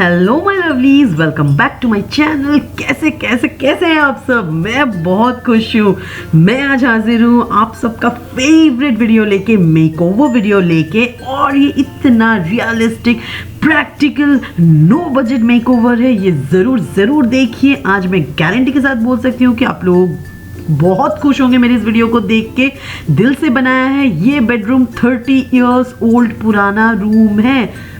Hello my lovelies, welcome back to my channel. कैसे कैसे कैसे हैं आप सब? मैं बहुत खुश हूँ। मैं आज हाजिर हूँ आप सबका फेवरेट वीडियो लेके, मेकओवर वीडियो लेके। और ये इतना realistic, practical, no budget makeover है। ये ज़रूर देखिए। आज मैं गारंटी के साथ बोल सकती हूँ कि आप लोग बहुत खुश होंगे मेरे इस वीडियो को देख के। दिल से बनाया है। ये बेडरूम 30 इयर्स ओल्ड पुराना रूम है।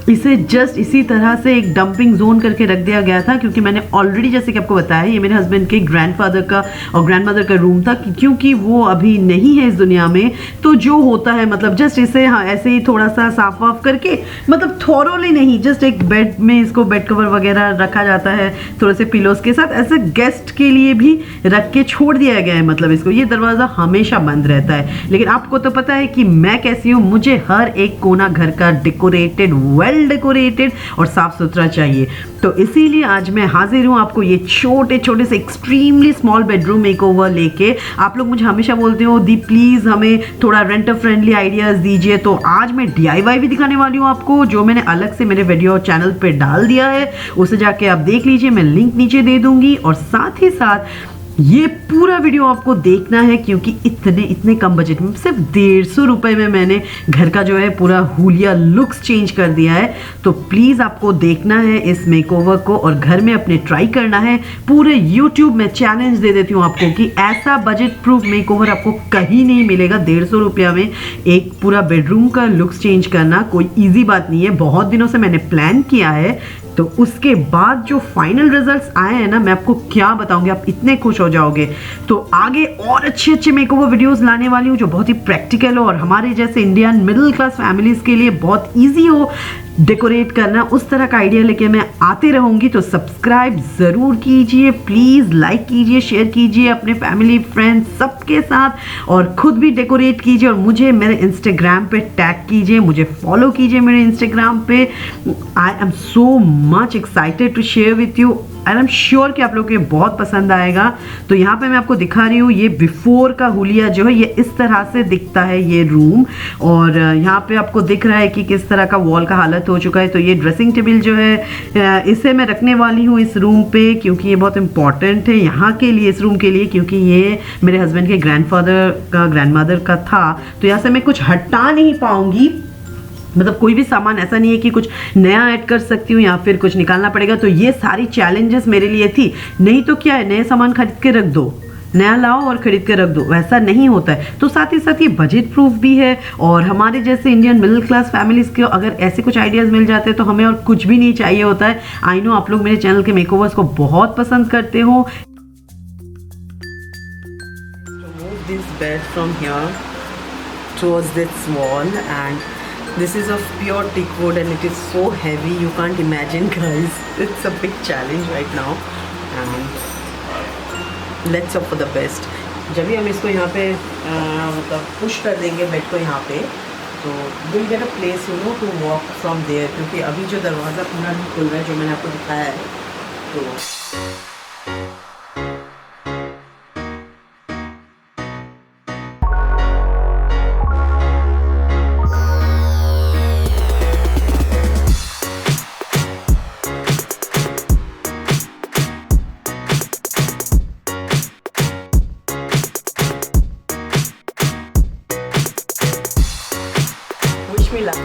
इसे जस्ट इसी तरह से एक डंपिंग जोन करके रख दिया गया था, क्योंकि मैंने ऑलरेडी जैसे कि आपको बताया, ये मेरे हस्बैंड के ग्रैंडफादर का और ग्रैंडमदर का रूम था। क्योंकि वो अभी नहीं है इस दुनिया में, तो जो होता है मतलब जस्ट इसे ऐसे ही थोड़ा सा साफ वाफ करके, मतलब थोरोली नहीं, जस्ट एक बेड में इसको बेड कवर वगैरह रखा जाता है थोड़े से पिलोज के साथ, ऐसे गेस्ट के लिए भी रख के छोड़ दिया गया है। मतलब इसको, ये दरवाज़ा हमेशा बंद रहता है। लेकिन आपको तो पता है कि मैं कैसी हूँ, मुझे हर एक कोना घर का डेकोरेटेड, वेल डेकोरेटेड और साफ सुथरा चाहिए। तो इसीलिए आज मैं हाजिर हूँ आपको ये छोटे छोटे से एक्सट्रीमली स्मॉल बेडरूम मेकओवर लेके। आप लोग मुझे हमेशा बोलते हो दी प्लीज़ हमें थोड़ा रेंटर फ्रेंडली आइडियाज़ दीजिए, तो आज मैं DIY भी दिखाने वाली हूँ आपको, जो मैंने अलग से मेरे वीडियो चैनल पे डाल दिया है। उसे जाके आप देख लीजिए, मैं लिंक नीचे दे दूंगी। और साथ ही साथ ये पूरा वीडियो आपको देखना है, क्योंकि इतने कम बजट में, सिर्फ 150 रुपये में मैंने घर का जो है पूरा हुलिया लुक्स चेंज कर दिया है। तो प्लीज़ आपको देखना है इस मेकओवर को और घर में अपने ट्राई करना है। पूरे यूट्यूब में चैलेंज दे देती हूँ आपको कि ऐसा बजट प्रूफ मेकओवर आपको कहीं नहीं मिलेगा। 150 रुपया में एक पूरा बेडरूम का लुक्स चेंज करना कोई ईजी बात नहीं है। बहुत दिनों से मैंने प्लान किया है, तो उसके बाद जो फाइनल रिजल्ट्स आए हैं ना, मैं आपको क्या बताऊंगी, आप इतने खुश हो जाओगे। तो आगे और अच्छे मेकओवर वीडियोस लाने वाली हूँ, जो बहुत ही प्रैक्टिकल हो और हमारे जैसे इंडियन मिडिल क्लास फैमिलीज के लिए बहुत इजी हो डेकोरेट करना। उस तरह का आइडिया लेके मैं आती रहूँगी। तो सब्सक्राइब ज़रूर कीजिए, प्लीज़ लाइक कीजिए, शेयर कीजिए अपने फैमिली फ्रेंड्स सबके साथ, और ख़ुद भी डेकोरेट कीजिए। और मुझे मेरे इंस्टाग्राम पे टैग कीजिए, मुझे फॉलो कीजिए मेरे इंस्टाग्राम पे। I am so much excited to share with you and I am sure कि आप लोगों को ये बहुत पसंद आएगा। तो यहाँ पे मैं आपको दिखा रही हूँ, ये बिफोर का हुलिया जो है, ये इस तरह से दिखता है ये रूम। और यहाँ पे आपको दिख रहा है कि किस तरह का वॉल का हालत हो चुका है। तो ये ड्रेसिंग टेबल जो है, इसे मैं रखने वाली हूँ इस रूम पे, क्योंकि ये बहुत इंपॉर्टेंट है यहाँ के लिए, इस रूम के लिए, क्योंकि ये मेरे हस्बैंड के ग्रैंडफादर का, ग्रैंडमदर का था। तो यहाँ से मैं कुछ हटा नहीं पाऊँगी, मतलब कोई भी सामान ऐसा नहीं है कि कुछ नया ऐड कर सकती हूँ या फिर कुछ निकालना पड़ेगा। तो ये सारी चैलेंजेस मेरे लिए थी। नहीं तो क्या है, नए सामान खरीद के रख दो, नया लाओ और खरीद के रख दो, वैसा नहीं होता है। तो साथ ही साथ ये बजट प्रूफ भी है, और हमारे जैसे इंडियन मिडिल क्लास फैमिलीज़ के अगर ऐसे कुछ आइडियाज़ मिल जाते हैं तो हमें और कुछ भी नहीं चाहिए होता है। आई नो आप लोग मेरे चैनल के मेकओवर्स को बहुत पसंद करते हो। Remove this bed from here towards this wall, and this is of pure teak wood and it is so heavy, you can't imagine guys. It's a big challenge right now and let's hope for the best. जब भी हम इसको यहाँ पे मतलब push कर देंगे bed को यहाँ पे, तो we'll get a place you know to walk from there, क्योंकि अभी जो दरवाज़ा पूरा नहीं खुल रहा है, जो मैंने आपको दिखाया है। तो wish me luck.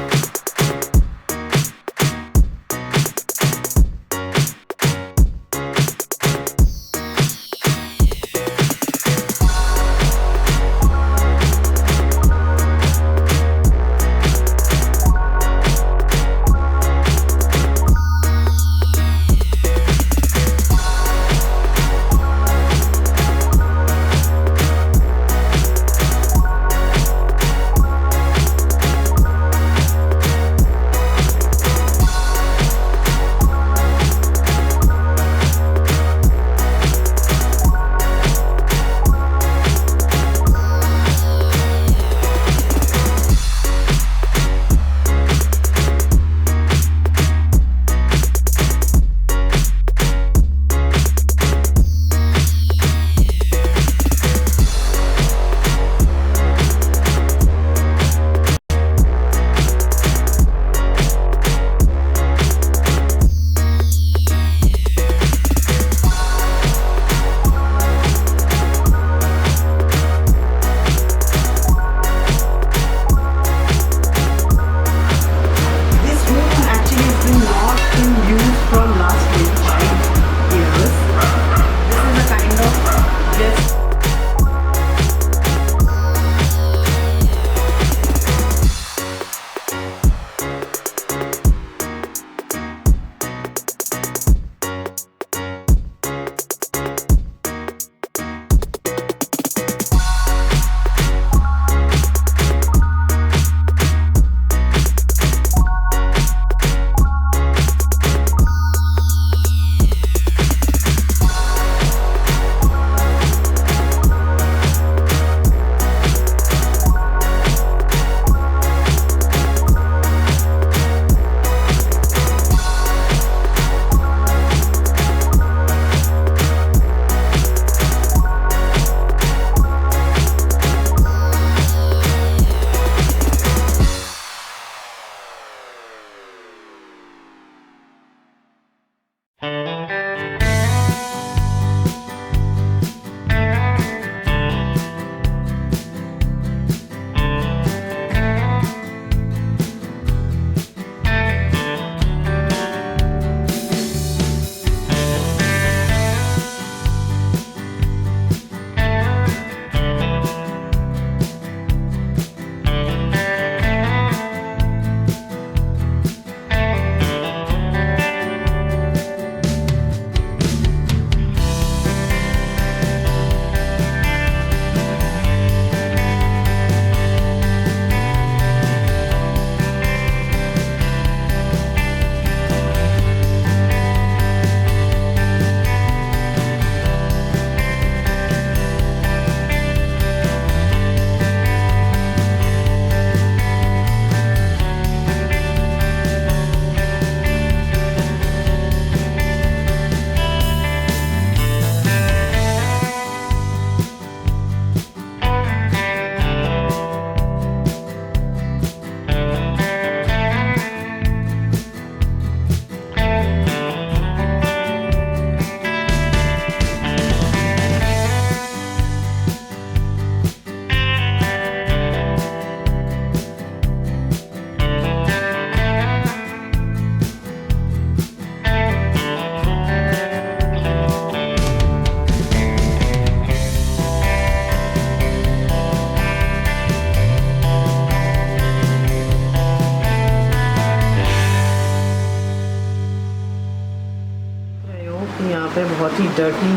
यहाँ पे बहुत ही डर्टी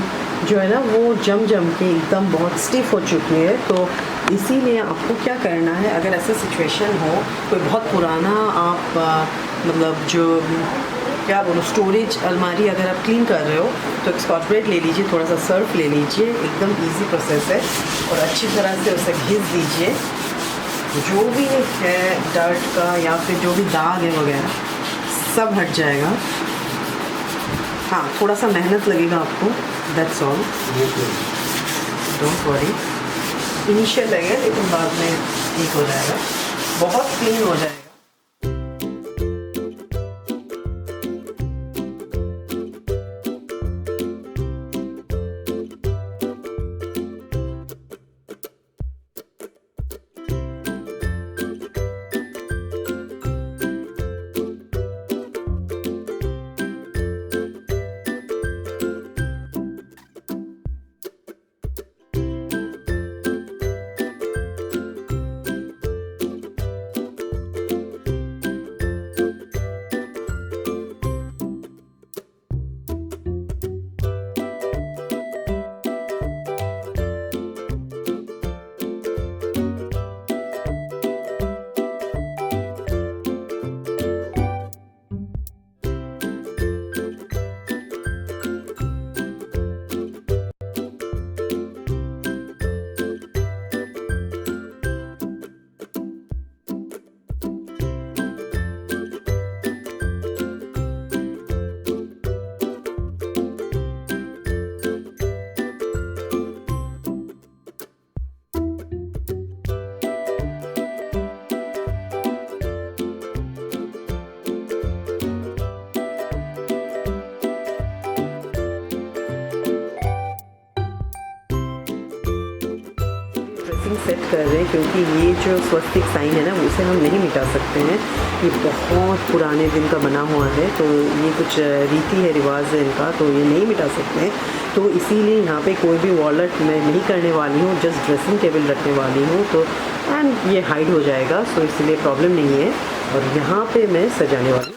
जो है ना वो जम के एकदम बहुत स्टिफ हो चुकी है। तो इसीलिए आपको क्या करना है, अगर ऐसा सिचुएशन हो, कोई बहुत पुराना आप मतलब जो क्या बोलूँ स्टोरेज अलमारी अगर आप क्लीन कर रहे हो तो एक स्कॉच ब्राइट ले लीजिए, थोड़ा सा सर्फ ले लीजिए, एकदम इजी प्रोसेस है, और अच्छी तरह से उसे घिस दीजिए। जो भी है डर्ट का या फिर जो भी दाग है वगैरह सब हट जाएगा। हाँ, थोड़ा सा मेहनत लगेगा आपको, that's all, don't worry. Initial लगेगा लेकिन बाद में ठीक हो जाएगा, बहुत क्लीन हो जाएगा। सेट कर रहे हैं क्योंकि ये जो स्वस्तिक साइन है ना उसे हम नहीं मिटा सकते हैं, ये बहुत पुराने दिन का बना हुआ है, तो ये कुछ रीति है, रिवाज है इनका, तो ये नहीं मिटा सकते हैं। तो इसीलिए यहाँ पे कोई भी वॉलेट मैं नहीं करने वाली हूँ, जस्ट ड्रेसिंग टेबल रखने वाली हूँ, तो एंड ये हाइड हो जाएगा, सो इसलिए प्रॉब्लम नहीं है। और यहाँ पे मैं सजाने वाली हूँ।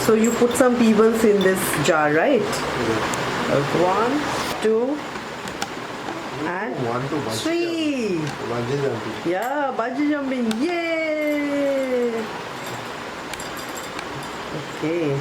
So you put some pebbles in this jar, right? Yeah. 1, 2, and 3. Bungee jumping. Yeah, bungee jumping. Yay! Okay.